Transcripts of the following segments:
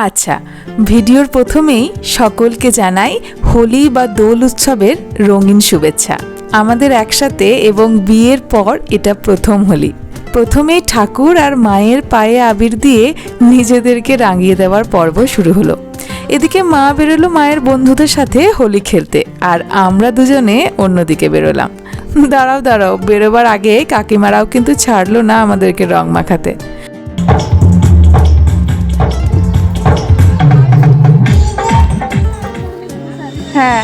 আচ্ছা, ভিডিওর প্রথমেই সকলকে জানাই হোলি বা দোল উৎসবের রঙিন শুভেচ্ছা। আমাদের একসাথে এবং বিয়ের পর এটা প্রথম হোলি। প্রথমেই ঠাকুর আর মায়ের পায়ে আবির দিয়ে নিজেদেরকে রাঙিয়ে দেওয়ার পর্ব শুরু হলো। এদিকে মা বেরোলো মায়ের বন্ধুদের সাথে হোলি খেলতে, আর আমরা দুজনে অন্যদিকে বেরোলাম। দাঁড়াও, বেরোবার আগে কাকিমারাও কিন্তু ছাড়লো না আমাদেরকে রং মাখাতে। হ্যাঁ,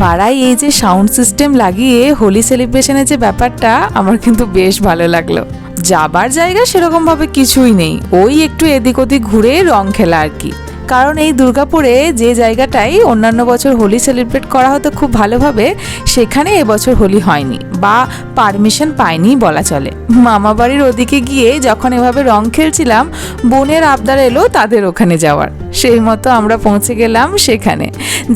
পাড়ায় এই যে সাউন্ড সিস্টেম লাগিয়ে হোলি সেলিব্রেশনের যে ব্যাপারটা আমার কিন্তু বেশ ভালো লাগলো। যাবার জায়গা সেরকম ভাবে কিছুই নেই, ওই একটু এদিক ওদিক ঘুরে রং খেলা আর কি। কারণ এই দুর্গাপুরে যে জায়গাটাই অন্যান্য বছর হোলি সেলিব্রেট করা হতো খুব ভালোভাবে, সেখানে এবছর হোলি হয়নি বা পারমিশন পাইনি বলা চলে। মামা বাড়ির ওদিকে গিয়ে যখন এভাবে রং খেলছিলাম, বোনের আবদার এলো তাদের ওখানে যাওয়ার। সেই মতো আমরা পৌঁছে গেলাম সেখানে,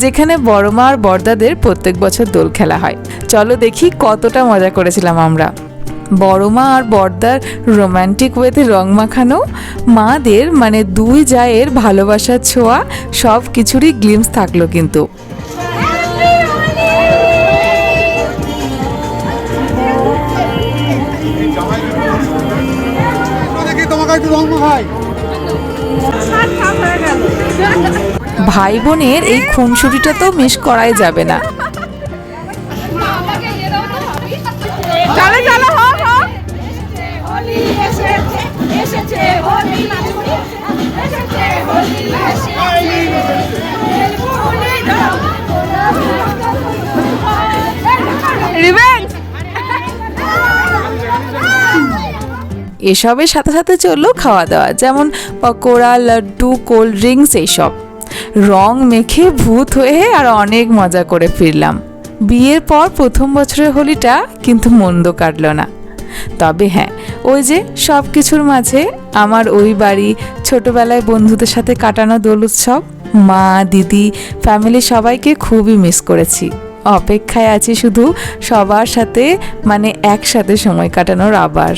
যেখানে বড় মা আর বড়দাদের প্রত্যেক বছর দোল খেলা হয়। চলো দেখি কতটা মজা করেছিলাম আমরা। বড় মা আর বড়দার রোম্যান্টিক ওয়েতে রং মাখানো, মাদের মানে দুই জায়ের ভালোবাসার ছোঁয়া, সব কিছুরই গ্লিমস থাকলো কিন্তু। ভাই বোনের এই খুনসুটিটা তো মিস করাই যাবে না। এসবের সাথে সাথে চললো খাওয়া দাওয়া, যেমন পকোড়া, লাড্ডু, কোল্ড ড্রিঙ্কস, এইসব। রং মেখে ভূত হয়ে আর অনেক মজা করে ফিরলাম। বিয়ের পর প্রথম বছরের হোলিটা কিন্তু মন্দ কাটলো না। তবে হ্যাঁ, ওই যে সব কিছুর মাঝে আমার ওই বাড়ি, ছোটবেলায় বন্ধুদের সাথে কাটানো দোল উৎসব, মা, দিদি, ফ্যামিলি সবাইকে খুবই মিস করেছি। অপেক্ষায় আছি শুধু সবার সাথে মানে একসাথে সময় কাটানোর আবার।